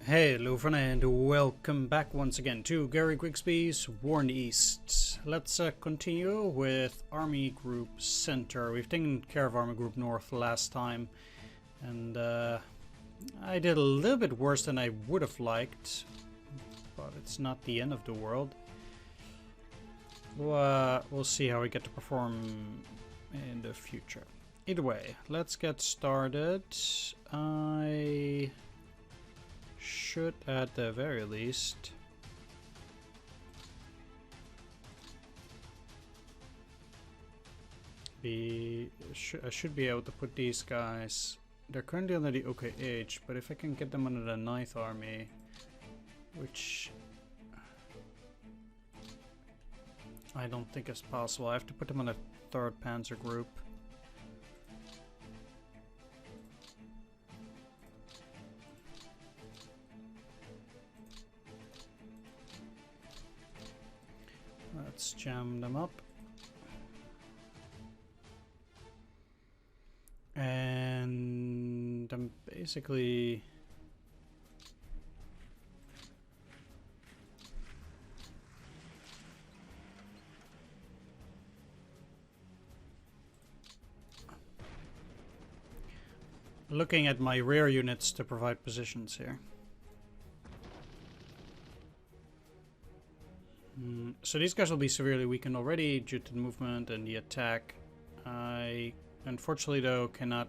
Hey, Louvren, and welcome back once again to Gary Grigsby's War in the East. Let's continue with Army Group Center. We've taken care of Army Group North last time, and I did a little bit worse than I would have liked, but it's not the end of the world. We'll see how we get to perform in the future. Either way, let's get started. I should at the very least I should be able to put these guys, they're currently under the OKH, but if I can get them under the 9th Army, which I don't think is possible, I have to put them on the 3rd Panzer Group. Let's jam them up. And I'm basically looking at my rear units to provide positions here. So these guys will be severely weakened already due to the movement and the attack. I unfortunately though cannot...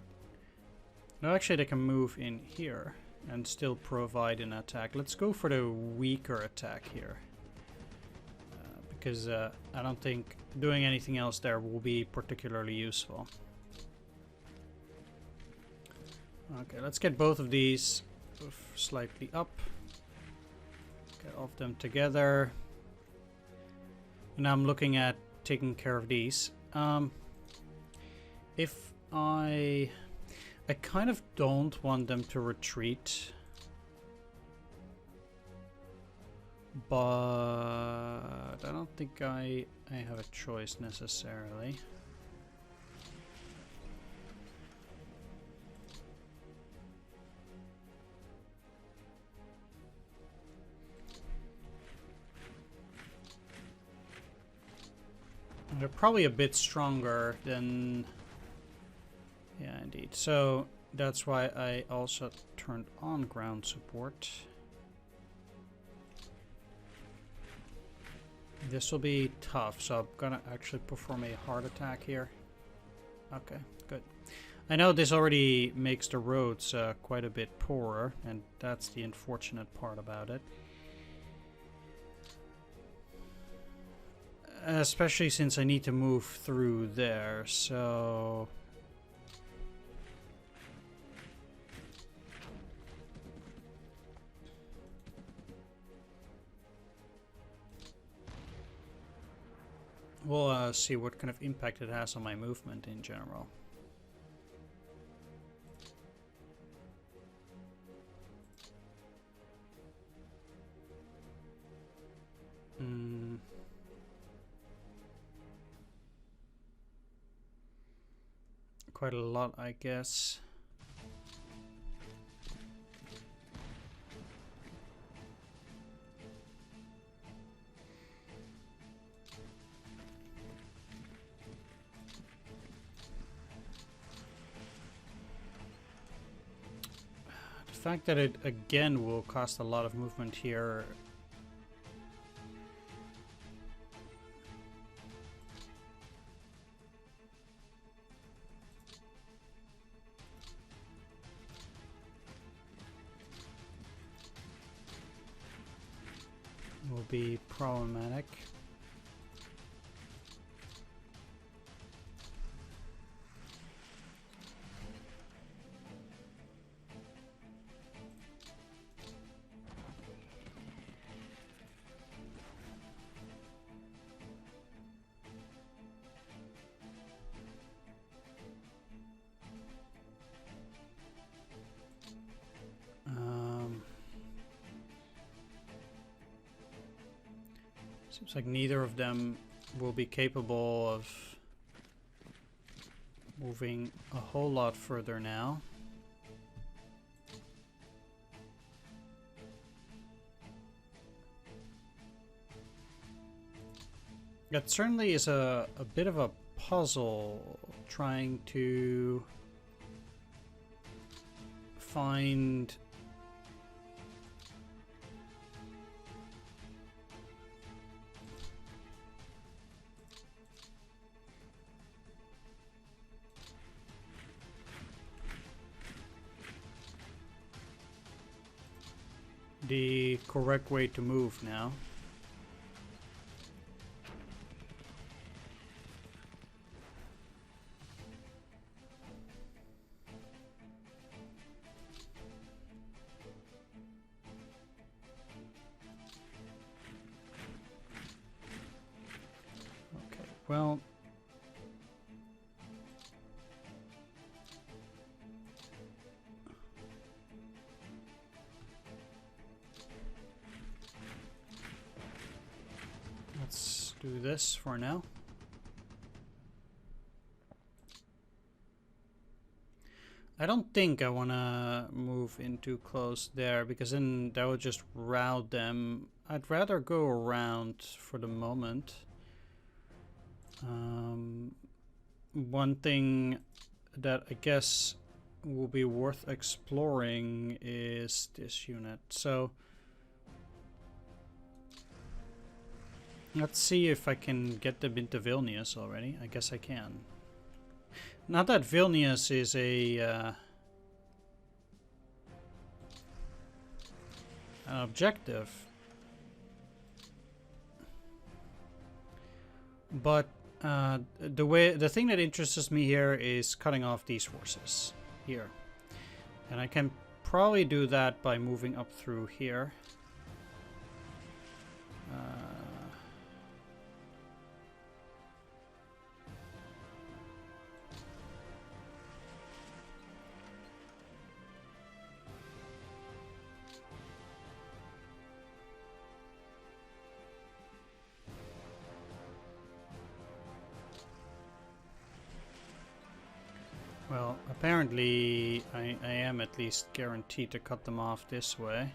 No, actually they can move in here and still provide an attack. Let's go for the weaker attack here. Because I don't think doing anything else there will be particularly useful. Okay, let's get both of these slightly up. Get all of them together. Now I'm looking at taking care of these. If I kind of don't want them to retreat, but I don't think I have a choice necessarily. They're probably a bit stronger than... Yeah, indeed. So that's why I also turned on ground support. This will be tough, so I'm gonna actually perform a hard attack here. Okay, good. I know this already makes the roads quite a bit poorer, and that's the unfortunate part about it. Especially since I need to move through there, so... We'll see what kind of impact it has on my movement in general. Quite a lot, I guess. The fact that it again will cost a lot of movement here . Will be problematic. Seems like neither of them will be capable of moving a whole lot further now. It certainly is a bit of a puzzle trying to find the correct way to move now. Okay, well, let's do this for now. I don't think I want to move in too close there, because then that would just route them. I'd rather go around for the moment. One thing that I guess will be worth exploring is this unit. So let's see if I can get them into Vilnius already. I guess I can. Not that Vilnius is an objective, but the thing that interests me here is cutting off these forces here, and I can probably do that by moving up through here. Well, apparently I am at least guaranteed to cut them off this way.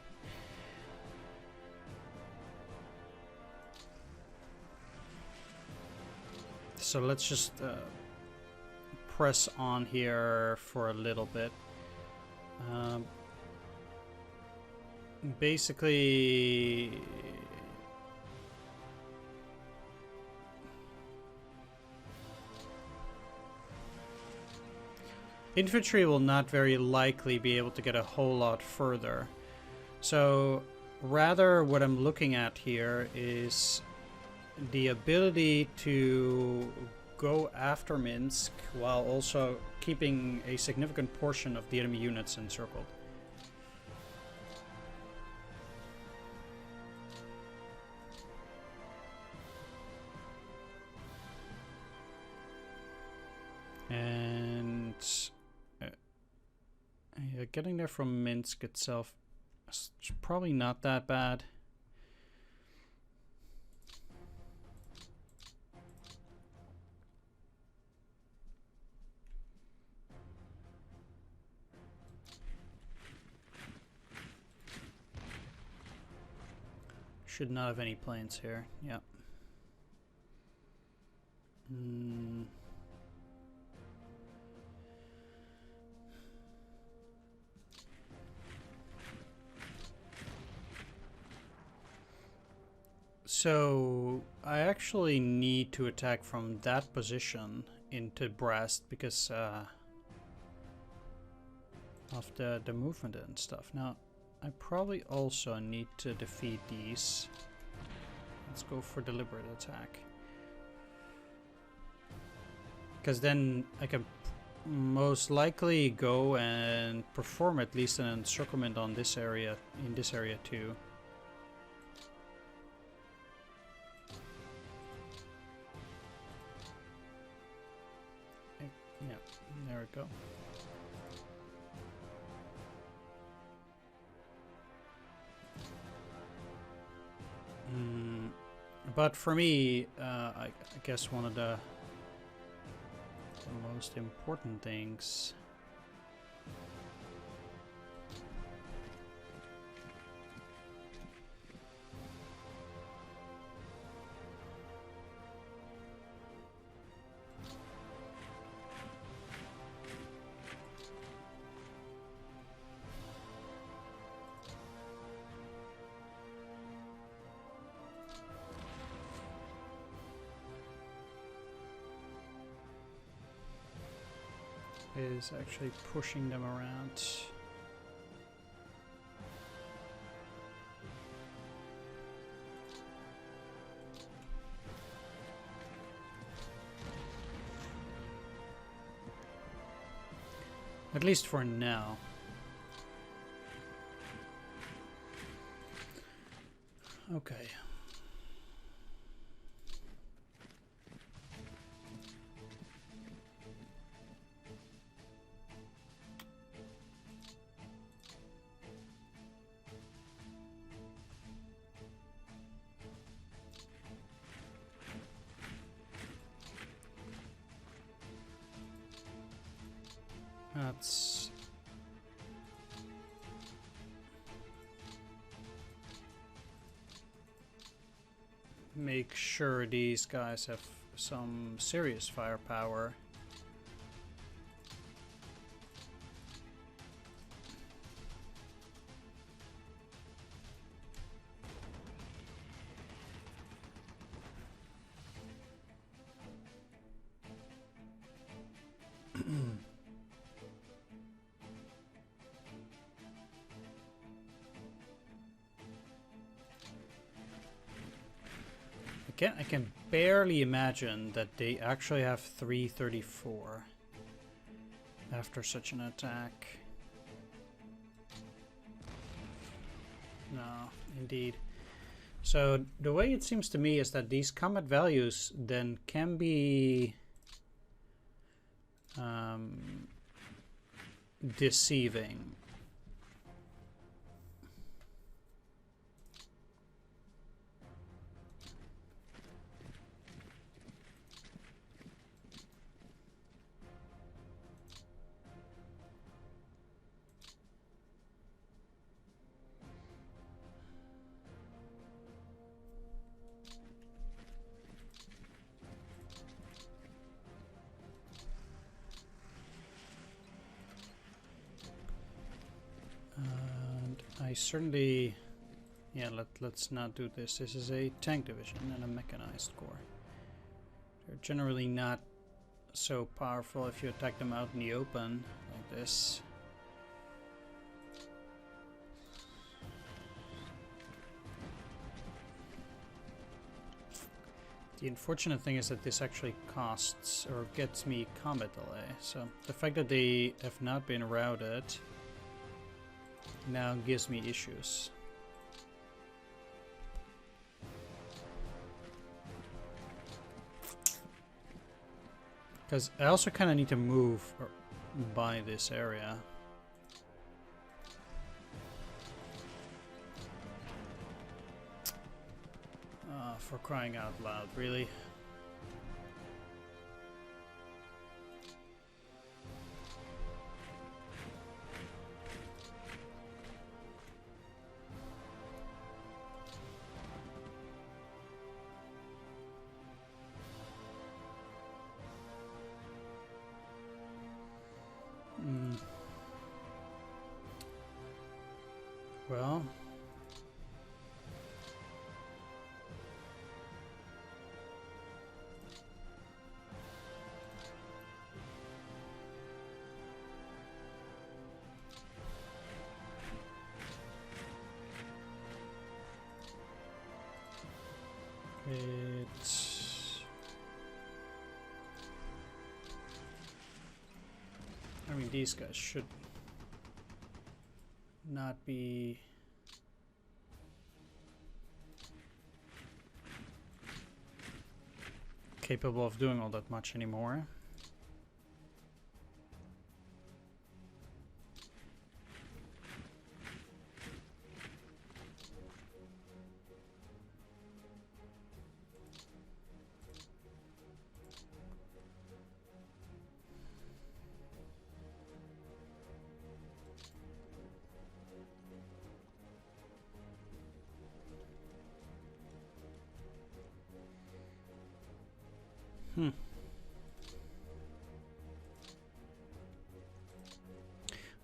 So let's just press on here for a little bit. Basically, infantry will not very likely be able to get a whole lot further. So rather what I'm looking at here is the ability to go after Minsk while also keeping a significant portion of the enemy units encircled. And yeah, getting there from Minsk itself is probably not that bad. Should not have any planes here. Yep. So I actually need to attack from that position into Brest because of the movement and stuff. Now, I probably also need to defeat these. Let's go for deliberate attack. Because then I can most likely go and perform at least an encirclement on this area, in this area too. Yeah, there we go. But for me, I guess one of the most important things is actually pushing them around. At least for now. Okay. Let's make sure these guys have some serious firepower. I can barely imagine that they actually have 334 after such an attack. No, indeed. So the way it seems to me is that these combat values then can be deceiving. I certainly, yeah, let's not do this. This is a tank division and a mechanized corps. They're generally not so powerful if you attack them out in the open like this. The unfortunate thing is that this actually costs or gets me combat delay. So the fact that they have not been routed now gives me issues. Because I also kind of need to move by this area. For crying out loud, really? Well, I mean, these guys should not be capable of doing all that much anymore.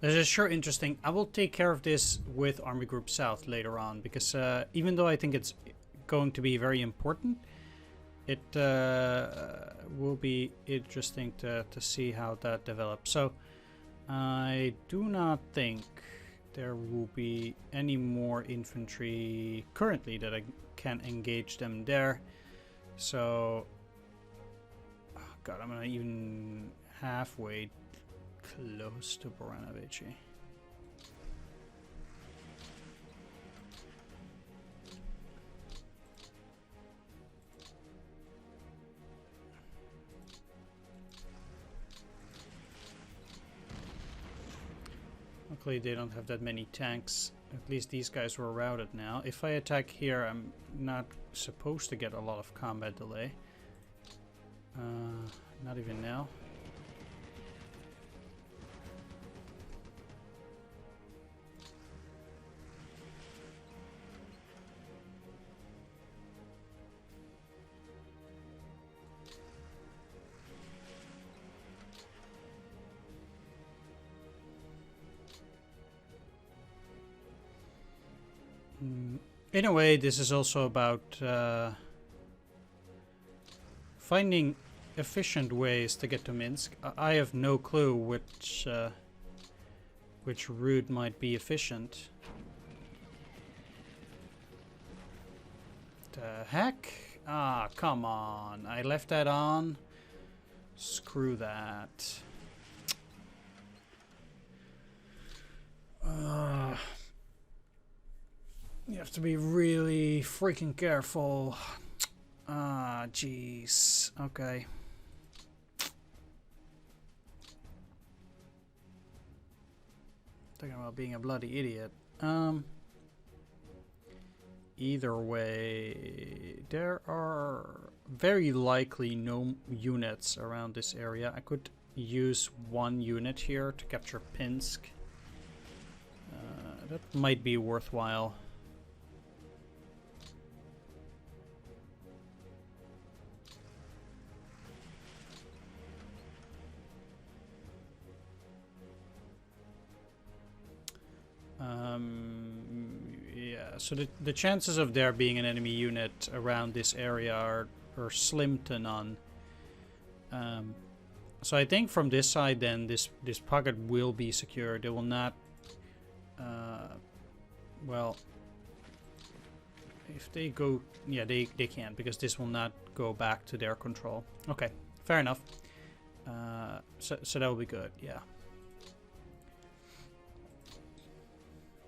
This is sure interesting. I will take care of this with Army Group South later on, because even though I think it's going to be very important, it will be interesting to see how that develops. So I do not think there will be any more infantry currently that I can engage them there. So, oh God, I'm not even halfway close to Boranovici. Luckily they don't have that many tanks. At least these guys were routed now. If I attack here, I'm not supposed to get a lot of combat delay. Not even now. In a way, this is also about finding efficient ways to get to Minsk. I have no clue which route might be efficient. The heck? Ah, come on. I left that on. Screw that. You have to be really freaking careful. Ah, jeez. Okay. Talking about being a bloody idiot. Either way, there are very likely no units around this area. I could use one unit here to capture Pinsk. That might be worthwhile. Yeah, so the chances of there being an enemy unit around this area are slim to none. So I think from this side then this pocket will be secure. They will not well, if they go, yeah, they can't, because this will not go back to their control. Okay, fair enough. So that will be good, yeah.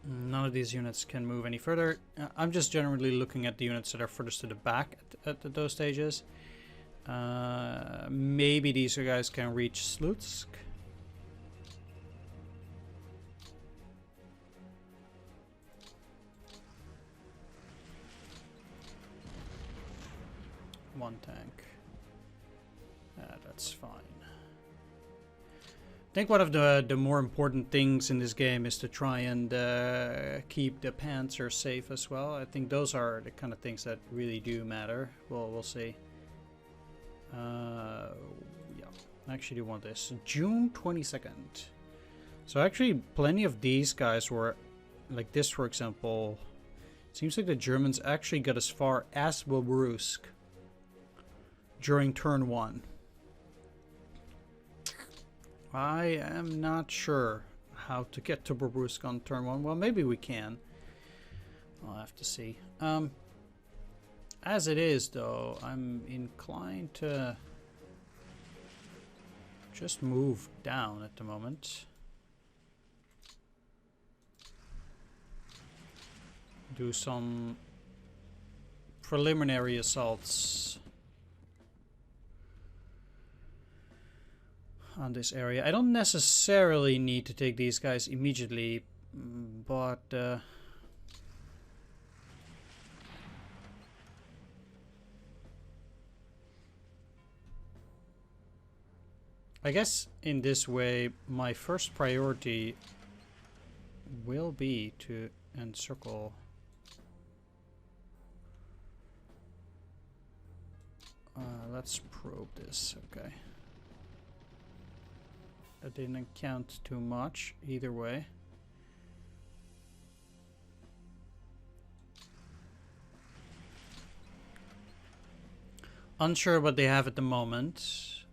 None of these units can move any further. I'm just generally looking at the units that are furthest to the back at those stages. Maybe these guys can reach Slutsk. One tank. That's fine. I think one of the more important things in this game is to try and keep the Panzer safe as well. I think those are the kind of things that really do matter. Well, we'll see. Yeah, I actually do want this. June 22nd. So actually plenty of these guys were, like this for example, seems like the Germans actually got as far as Wilbrusq during turn 1. I am not sure how to get to Bobrusk on turn 1. Well, maybe we can. I'll have to see. As it is, though, I'm inclined to just move down at the moment. Do some preliminary assaults on this area. I don't necessarily need to take these guys immediately, but I guess in this way my first priority will be to encircle let's probe this. Okay. That didn't count too much either way. Unsure what they have at the moment.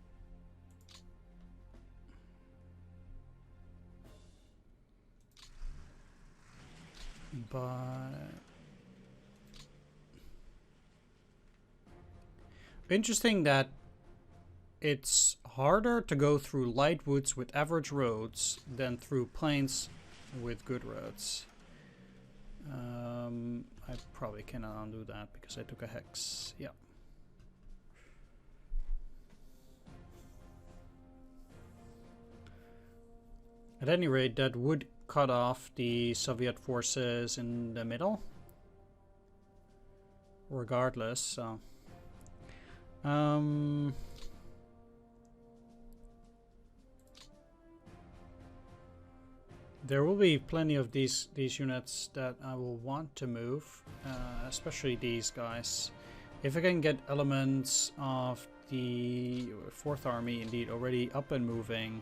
But interesting that it's harder to go through light woods with average roads than through plains with good roads. I probably cannot undo that because I took a hex. Yeah. At any rate, that would cut off the Soviet forces in the middle. Regardless, so... there will be plenty of these units that I will want to move, especially these guys. If I can get elements of the 4th Army indeed already up and moving.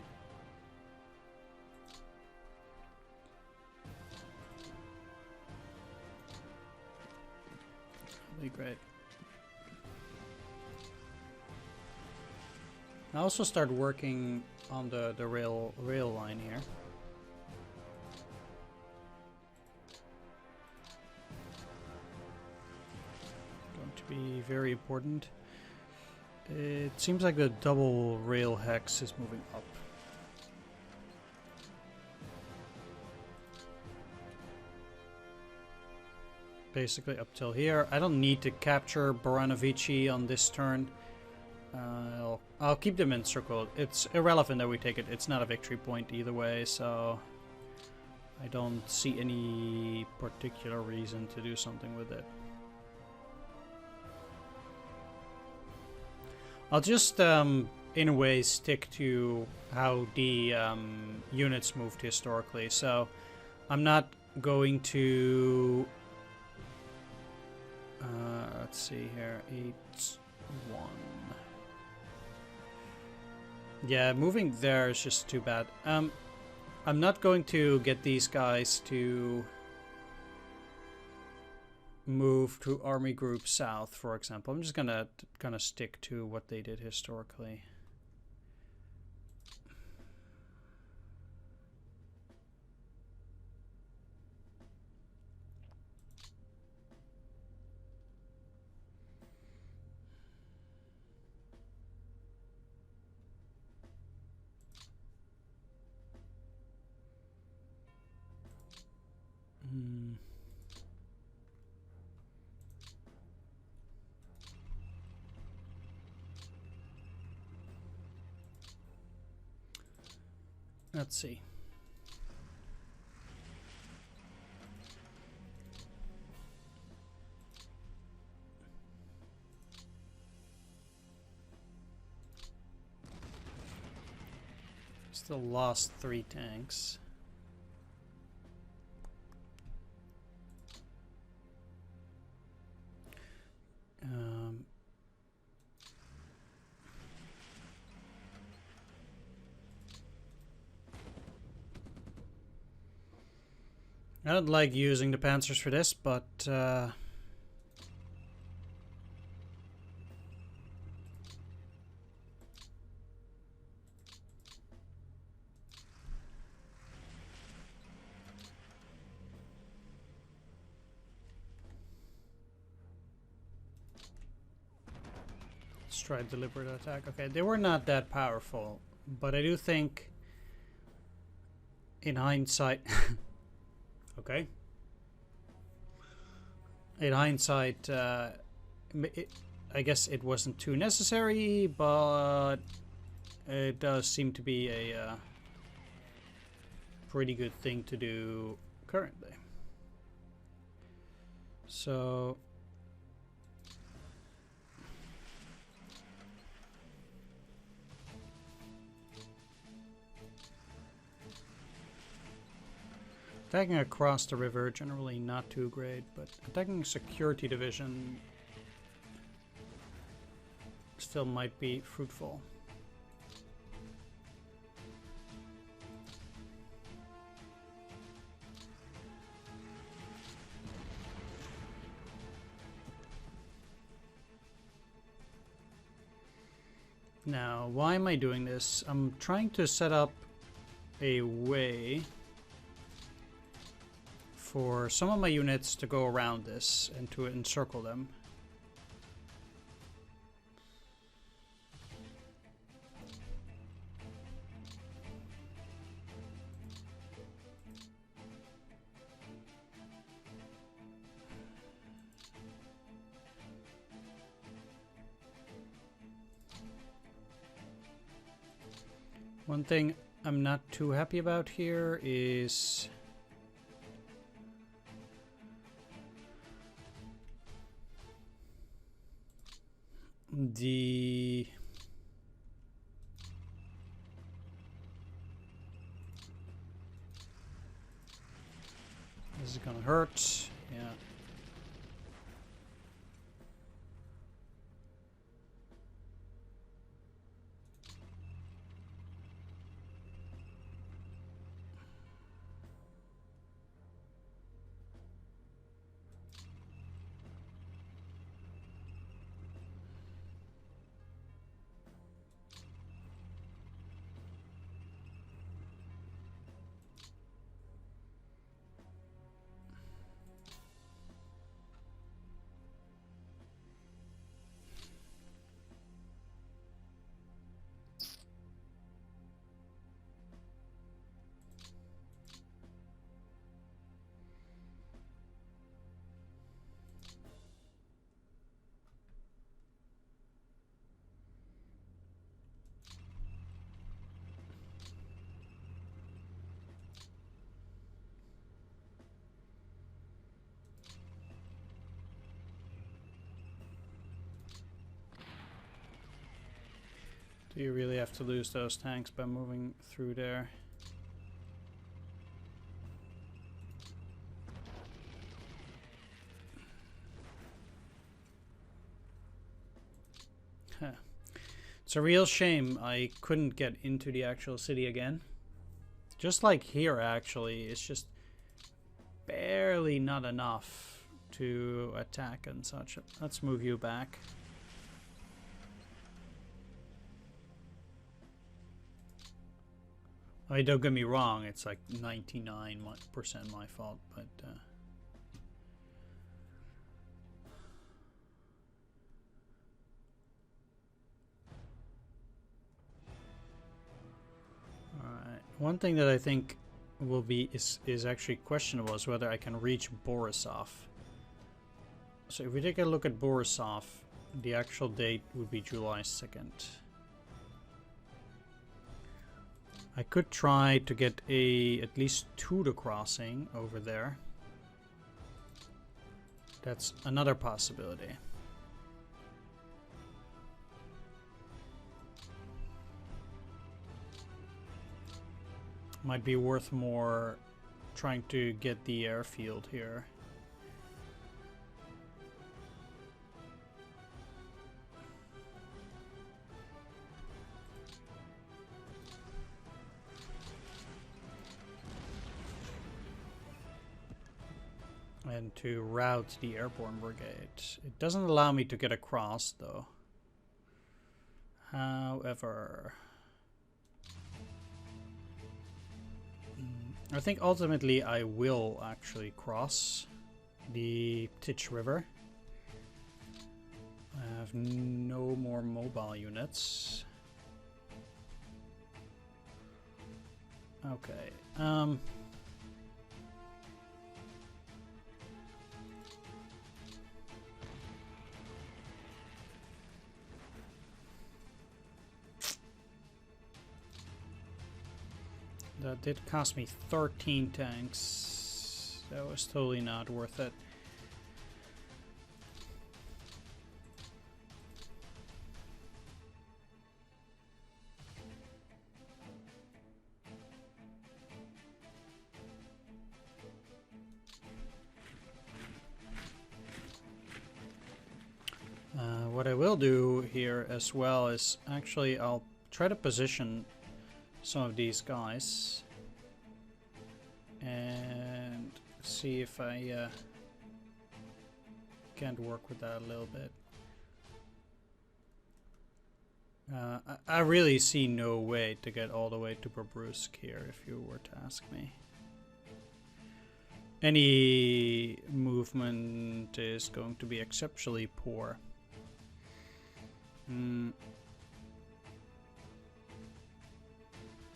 That'll be great. I also start working on the rail line here. Going to be very important. It seems like the double rail hex is moving up. Basically up till here. I don't need to capture Baranovici on this turn. I'll keep them encircled. It's irrelevant that we take it. It's not a victory point either way, so I don't see any particular reason to do something with it. I'll just, in a way, stick to how the units moved historically. So I'm not going to... let's see here. 8-1. Yeah, moving there is just too bad. I'm not going to get these guys to move to Army Group South, for example. I'm just gonna kind of stick to what they did historically. Let's see. Still lost 3 tanks. I don't like using the Panzers for this, but let's try deliberate attack. Okay, they were not that powerful, but I do think in hindsight okay. In hindsight, I guess it wasn't too necessary, but it does seem to be a pretty good thing to do currently. So attacking across the river, generally not too great, but attacking security division still might be fruitful. Now, why am I doing this? I'm trying to set up a way for some of my units to go around this and to encircle them. One thing I'm not too happy about here is the this is gonna hurt, yeah. Do you really have to lose those tanks by moving through there? Huh. It's a real shame I couldn't get into the actual city again. Just like here, actually, it's just barely not enough to attack and such. Let's move you back. I mean, don't get me wrong, it's like 99% my fault, but alright. One thing that I think will be is actually questionable is whether I can reach Borisov. So if we take a look at Borisov, the actual date would be July 2nd. I could try to get at least Tudor crossing over there. That's another possibility. Might be worth more trying to get the airfield here. And to route the airborne brigade. It doesn't allow me to get across though. However, I think ultimately I will actually cross the Titch River. I have no more mobile units. Okay. That did cost me 13 tanks. That was totally not worth it. What I will do here as well is actually I'll try to position some of these guys and see if I can't work with that a little bit. I really see no way to get all the way to Bobrusk here if you were to ask me. any movement is going to be exceptionally poor.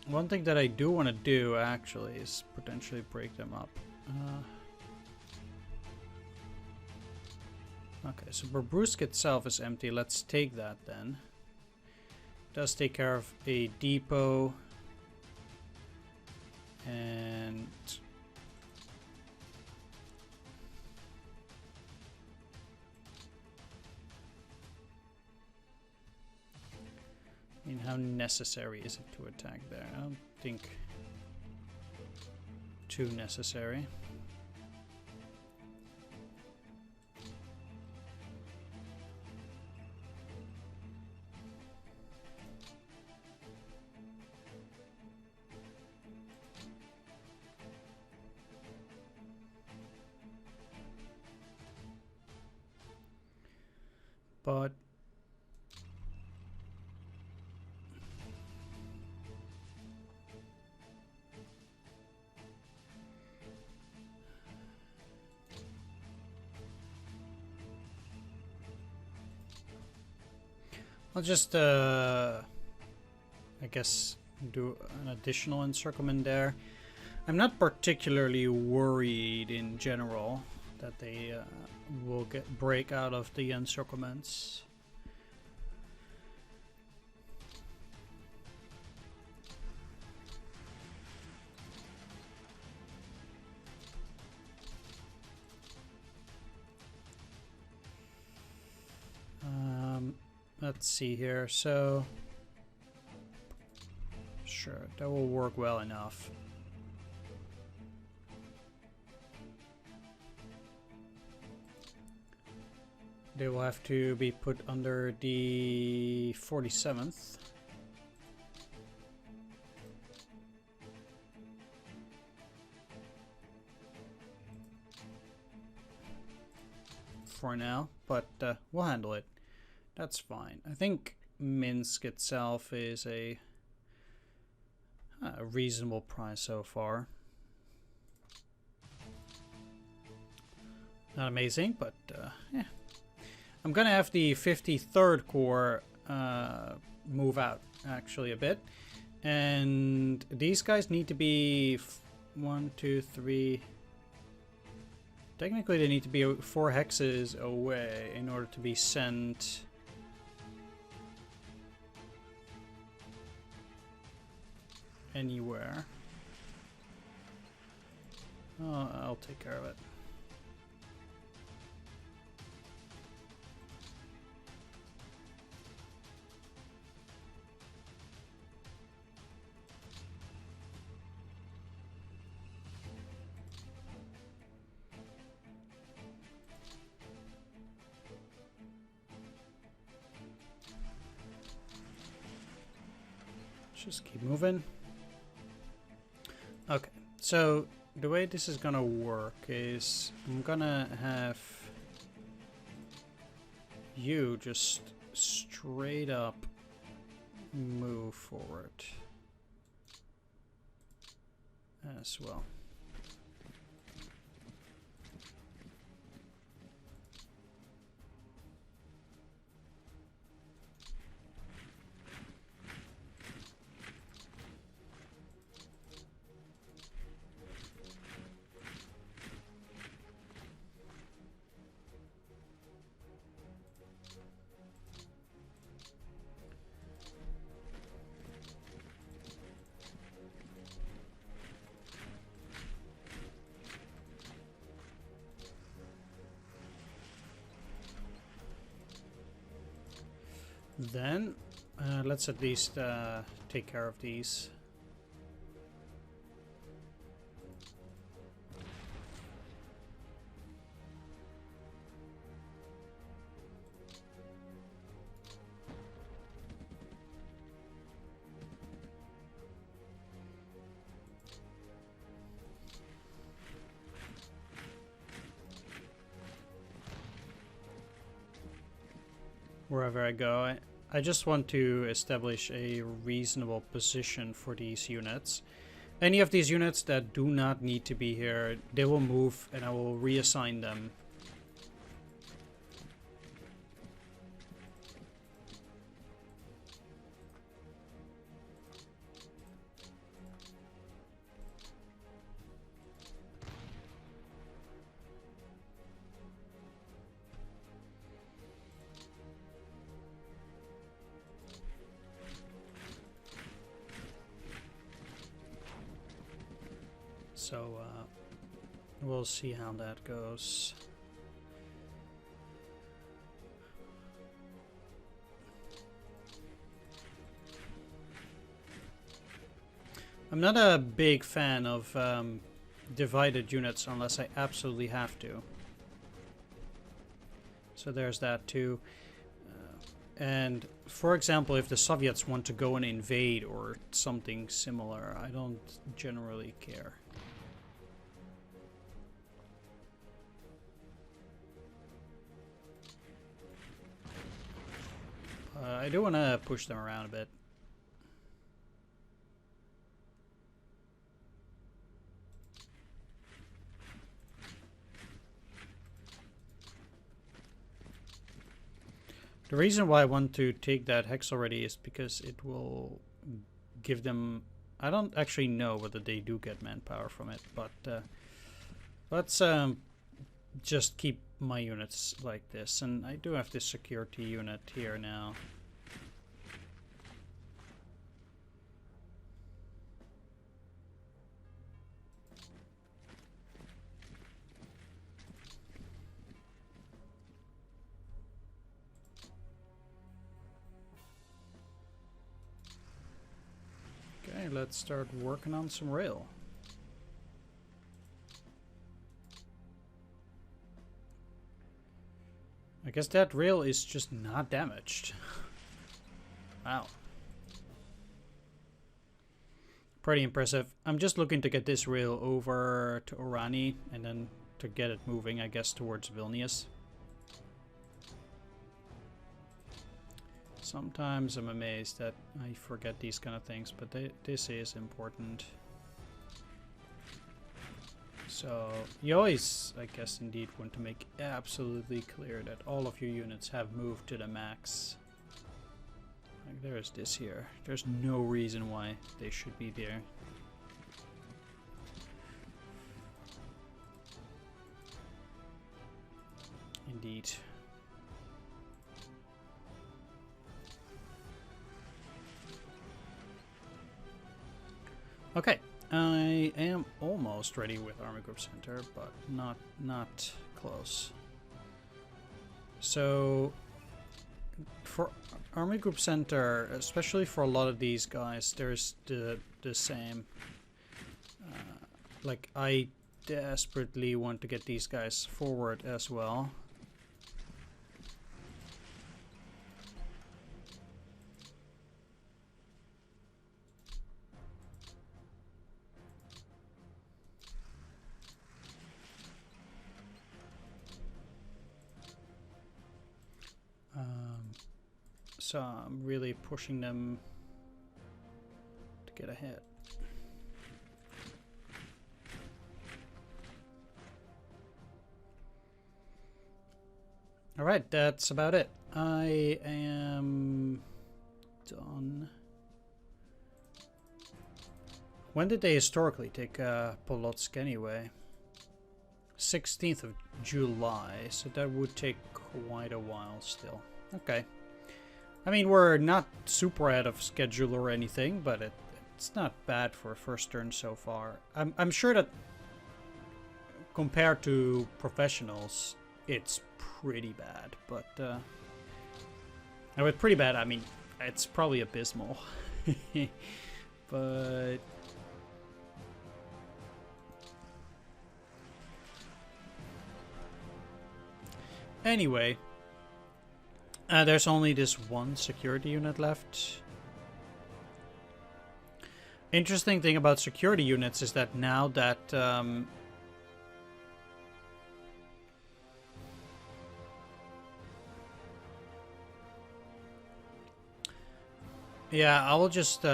One thing that I do want to do actually is potentially break them up. Okay, so Bobrusk itself is empty. Let's take that then. It does take care of a depot. And I mean, how necessary is it to attack there? I don't think too necessary. But I'll just I guess do an additional encirclement there. I'm not particularly worried in general that they will break out of the encirclements. Let's see here. So sure, that will work well enough. They will have to be put under the 47th. For now, but we'll handle it. That's fine. I think Minsk itself is a reasonable price so far. Not amazing, but yeah. I'm gonna have the 53rd Corps move out actually a bit, and these guys need to be 1, 2, 3. Technically, they need to be 4 hexes away in order to be sent. Anywhere. Oh, I'll take care of it. Just keep moving. Okay, so the way this is gonna work is I'm gonna have you just straight up move forward as well. Then let's at least take care of these. Wherever I go, I just want to establish a reasonable position for these units. Any of these units that do not need to be here, they will move and I will reassign them. So we'll see how that goes. I'm not a big fan of divided units unless I absolutely have to. So there's that too. And for example, if the Soviets want to go and invade or something similar, I don't generally care. I do want to push them around a bit. The reason why I want to take that hex already is because it will give them... I don't actually know whether they do get manpower from it, but let's just keep my units like this. And I do have this security unit here now. Okay, let's start working on some rail. I guess that rail is just not damaged. Wow. Pretty impressive. I'm just looking to get this rail over to Orani and then to get it moving, I guess, towards Vilnius. Sometimes I'm amazed that I forget these kind of things, but this is important. So you always, I guess, indeed want to make absolutely clear that all of your units have moved to the max. Like there's this here. There's no reason why they should be there. Indeed. Okay. I am almost ready with Army Group Center, but not close. So for Army Group Center, especially for a lot of these guys, there's the same. Like I desperately want to get these guys forward as well. So I'm really pushing them to get ahead. Alright, that's about it. I am done. When did they historically take Polotsk anyway? 16th of July, so that would take quite a while still. Okay. I mean, we're not super out of schedule or anything, but it's not bad for a first turn so far. I'm sure that compared to professionals, it's pretty bad, but and with pretty bad, I mean, it's probably abysmal. But anyway, there's only this one security unit left. Interesting thing about security units is that now that Yeah, I will just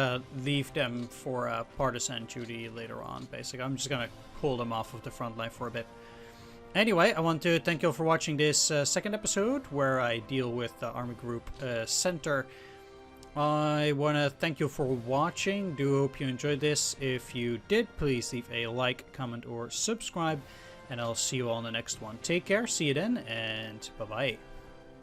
leave them for partisan duty later on, basically. I'm just gonna pull them off of the front line for a bit. Anyway, I want to thank you all for watching this second episode where I deal with the Army Group Center. I want to thank you for watching. Do hope you enjoyed this. If you did, please leave a like, comment, or subscribe. And I'll see you all in the next one. Take care, see you then, and bye-bye.